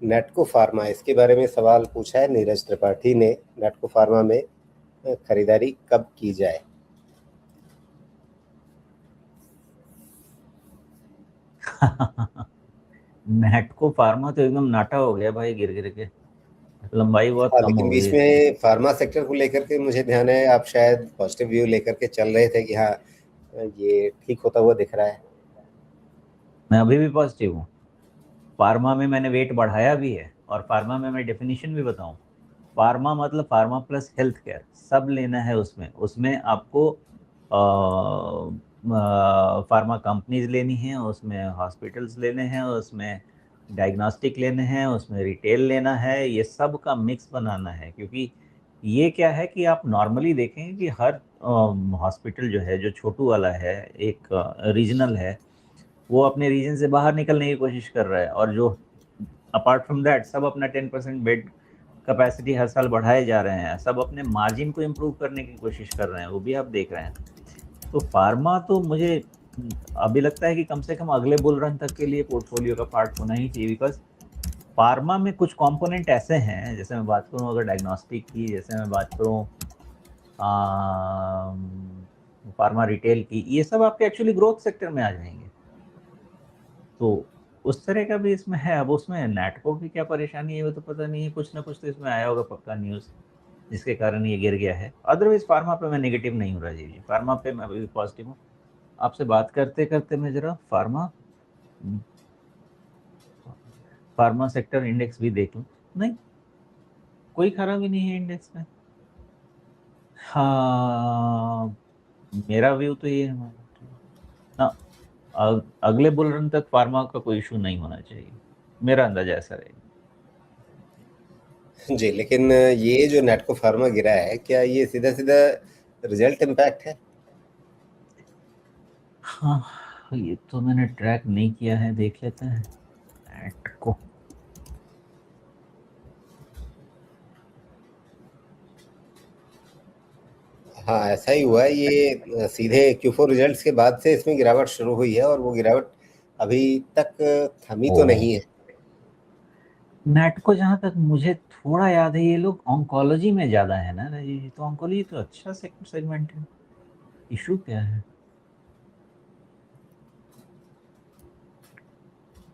नेटको pharma, इसके बारे में सवाल पूछा है नीरज त्रिपाठी ने। नेटको फार्मा में खरीदारी कब की जाए? नेटको फार्मा तो एकदम नाटा हो गया भाई, गिर गिर के लंबाई बहुत हाँ, कम लेकिन हो गई बीच है इसकी। में फार्मा सेक्टर को लेकर के मुझे ध्यान है आप शायद पॉजिटिव व्यू लेकर के चल रहे थे कि हाँ, ये ठीक होता हुआ दिख रहा है। मैं अभी भी पॉजिटिव हूँ। फार्मा में मैंने वेट बढ़ाया भी है, और फार्मा में मैं डेफिनेशन भी बताऊं। फार्मा मतलब फार्मा प्लस हेल्थ केयर, सब लेना है उसमें। उसमें आपको फार्मा कंपनीज लेनी है, उसमें हॉस्पिटल्स लेने हैं, उसमें डायग्नोस्टिक लेने हैं, उसमें रिटेल लेना है, ये सब का मिक्स बनाना है। क्योंकि ये क्या है कि आप नॉर्मली देखेंगे कि हर हॉस्पिटल जो है, जो छोटू वाला है, एक रीजनल है, वो अपने रीजन से बाहर निकलने की कोशिश कर रहा है। और जो अपार्ट फ्रॉम दैट सब अपना 10% बेड कैपेसिटी हर साल बढ़ाए जा रहे हैं, सब अपने मार्जिन को इम्प्रूव करने की कोशिश कर रहे हैं, वो भी आप देख रहे हैं। तो फार्मा तो मुझे अभी लगता है कि कम से कम अगले बुल रन तक के लिए पोर्टफोलियो का पार्ट होना ही चाहिए। बिकॉज फार्मा में कुछ कंपोनेंट ऐसे हैं, जैसे मैं बात करूं अगर डायग्नोस्टिक की, जैसे मैं बात करूं फार्मा रिटेल की, ये सब आपके एक्चुअली ग्रोथ सेक्टर में आ जाएंगे। तो उस तरह का भी इसमें है। अब उसमें नेटको की क्या परेशानी है वो तो पता नहीं है, कुछ ना कुछ तो इसमें आया होगा पक्का न्यूज़, जिसके कारण ये गिर गया है। अदरवाइज फार्मा पे मैं नेगेटिव नहीं हूँ राजीव जी, फार्मा पे मैं अभी भी पॉजिटिव हूँ। आपसे बात करते करते मैं जरा फार्मा सेक्टर इंडेक्स भी देख लूँ। नहीं, कोई खराबी नहीं है इंडेक्स में। हाँ, मेरा व्यू तो ये है ना, अगले बुल रन तक फार्मा का कोई इशू नहीं होना चाहिए, मेरा अंदाजा ऐसा रहेगा। जी, लेकिन ये जो नेटको फार्मा गिरा है, क्या ये सीधा-सीधा रिजल्ट इम्पैक्ट है? हाँ, ये तो मैंने ट्रैक नहीं किया है, देख लेते हैं ऐट को। हाँ, ऐसा ही हुआ है। ये सीधे Q4 रिजल्ट्स के बाद से इसमें गिरावट शुरू हुई है और वो गिरावट अभी तक थमी ओ, तो नहीं है। नेट को जहां तक मुझे थोड़ा याद है, ये लोग ऑन्कोलॉजी में ज्यादा है ना राजीव जी, तो ऑन्कोलॉजी तो अच्छा सेगमेंट है। इशू क्या है?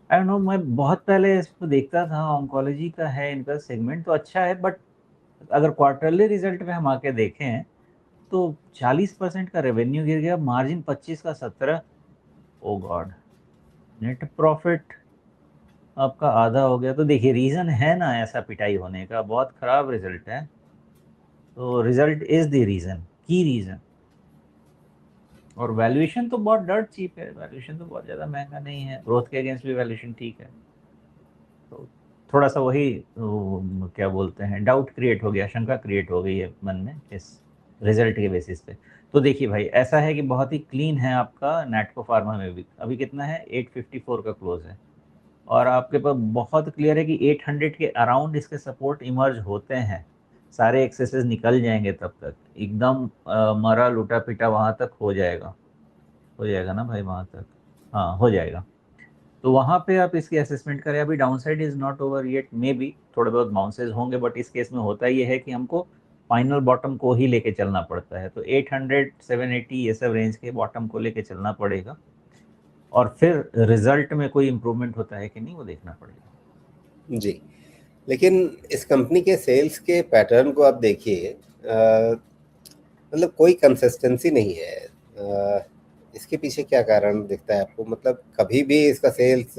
आई डोंट नो, मैं बहुत पहले इसको देखता था, ऑन्कोलॉजी का है इनका सेगमेंट तो अच्छा है, बट अगर क्वार्टरली रिजल्ट में हम आके देखें तो 40% का रेवेन्यू गिर गया, मार्जिन 25 का 17। ओ गॉड, नेट प्रॉफिट आपका आधा हो गया। तो देखिए, रीजन है ना ऐसा पिटाई होने का, बहुत खराब रिजल्ट है। तो रिजल्ट इज द रीजन, की रीजन। और वैल्यूएशन तो बहुत डर्ट चीप है, वैल्यूएशन तो बहुत ज्यादा महंगा नहीं है, ग्रोथ के अगेंस्ट भी वैल्यूएशन ठीक है। तो थोड़ा सा वही क्या बोलते हैं, डाउट क्रिएट हो गया, शंका क्रिएट हो गई है मन में इस रिजल्ट के बेसिस पे। तो देखिए भाई, ऐसा है कि बहुत ही क्लीन है आपका नेटको फार्मा में भी। अभी कितना है, 854 का क्लोज है। और आपके पास बहुत क्लियर है कि 800 के अराउंड इसके सपोर्ट इमर्ज होते हैं। सारे एक्सेसेस निकल जाएंगे तब तक, एकदम मरा लूटा पिटा वहां तक हो जाएगा ना भाई वहां तक। हाँ, हो जाएगा। तो वहां पे आप इसकी असेसमेंट करें। अभी downside is not over yet, may be थोड़े बहुत बाउंसेस होंगे, बट इस केस में होता ये है कि हमको फाइनल बॉटम को ही लेके चलना पड़ता है। तो 800 780 ये सब रेंज के बॉटम को लेके चलना पड़ेगा, और फिर रिजल्ट में कोई इंप्रूवमेंट होता है कि नहीं वो देखना पड़ेगा। जी, लेकिन इस कंपनी के सेल्स के पैटर्न को आप देखिए, मतलब कोई कंसिस्टेंसी नहीं है। इसके पीछे क्या कारण दिखता है आपको? मतलब कभी भी इसका सेल्स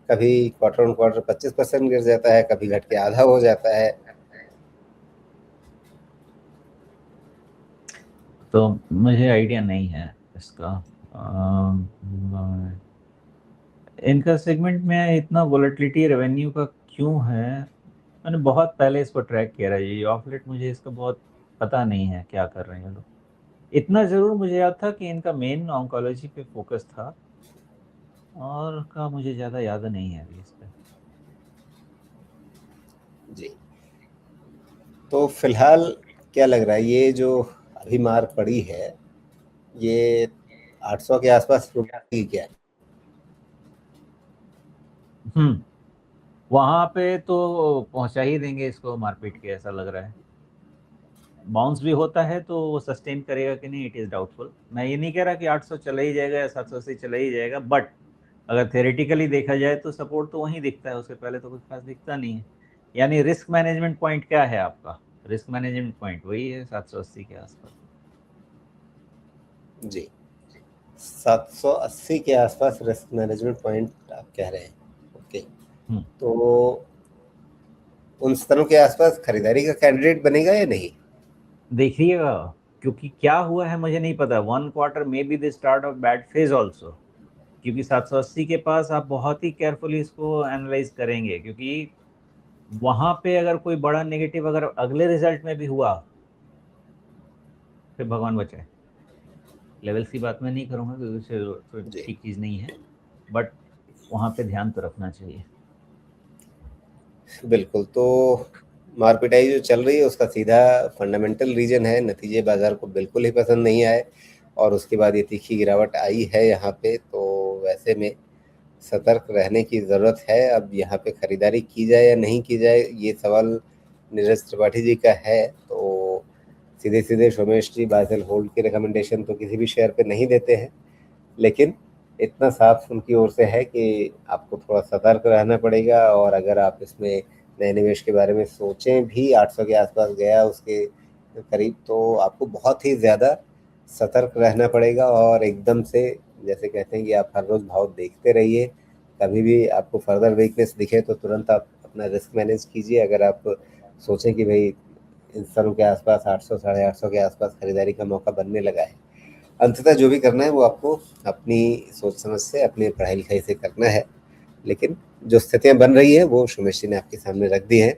कभी क्वार्टर ऑन क्वार्टर 25% गिर जाता है, कभी घट के आधा हो जाता है। तो मुझे आइडिया नहीं है इसका। अम, इनका सेगमेंट में इतना वोलेटिलिटी रेवेन्यू का क्यों है? मैंने बहुत पहले इसको ट्रैक किया है जी, ऑफ लेट मुझे इसका बहुत पता नहीं है क्या कर रहे हैं लोग। इतना जरूर मुझे याद था कि इनका मेन ऑन्कोलॉजी पे फोकस था, और का मुझे ज्यादा याद नहीं है अभी इस पे। जी, तो फिलहाल क्या लग रहा है, ये जो अभी मार पड़ी है, ये 800 के आसपास रुकेगी क्या? हम्म वहां पे तो पहुंचा ही देंगे इसको मारपीट के, ऐसा लग रहा है। बाउंस भी होता है तो वो सस्टेन करेगा कि नहीं, इट इज डाउटफुल। मैं ये नहीं कह रहा कि 800 चला ही जाएगा या 780 चला ही जाएगा, बट अगर थेरेटिकली देखा जाए तो सपोर्ट तो वहीं दिखता है, उसके पहले तो कुछ खास दिखता नहीं है। यानी रिस्क मैनेजमेंट पॉइंट क्या है आपका? रिस्क मैनेजमेंट पॉइंट वही है 780 के आसपास। जी, 780 के आसपास रिस्क मैनेजमेंट पॉइंट आप कह रहे हैं। ओके, तो उन स्तरों के आसपास खरीदारी का कैंडिडेट बनेगा या नहीं? देखिएगा, क्योंकि क्या हुआ है मुझे नहीं पता, 1 quarter may be the start of bad phase also. क्योंकि 780 के पास आप बहुत ही केयरफुली इसको एनालाइज करेंगे, क्योंकि वहां पे अगर कोई बड़ा नेगेटिव अगर अगले रिजल्ट में भी हुआ, फिर भगवान बचाए। लेवल्स की बात मैं नहीं करूंगा क्योंकि उससे जी, ठीक चीज नहीं है, बट वहां पे ध्यान तो रखना चाहिए। बिल्कुल। तो मारपिटाई जो चल रही है उसका सीधा फंडामेंटल रीजन है, नतीजे बाजार को बिल्कुल ही पसंद नहीं आए और उसके बाद ये तीखी गिरावट आई है यहाँ पे। तो वैसे में सतर्क रहने की ज़रूरत है। अब यहाँ पे खरीदारी की जाए या नहीं की जाए, ये सवाल नीरज त्रिपाठी जी का है। तो सीधे सीधे सोमेश जी बाय सेल होल्ड की रिकमेंडेशन तो किसी भी शेयर पे नहीं देते हैं, लेकिन इतना साफ उनकी ओर से है कि आपको थोड़ा सतर्क रहना पड़ेगा। और अगर आप इसमें नए निवेश के बारे में सोचें भी, 800 के आसपास गया उसके करीब, तो आपको बहुत ही ज़्यादा सतर्क रहना पड़ेगा। और एकदम से, जैसे कहते हैं कि आप हर रोज़ भाव देखते रहिए, कभी भी आपको फर्दर वीकनेस दिखे तो तुरंत आप अपना रिस्क मैनेज कीजिए। अगर आप सोचें कि भाई इन स्तरों के आसपास 800 साढ़े 800 के आसपास खरीदारी का मौका बनने लगा है, अंततः जो भी करना है वो आपको अपनी सोच समझ से, अपनी पढ़ाई लिखाई से करना है। लेकिन जो स्थितियां बन रही है वो सुमेश जी ने आपके सामने रख दी हैं।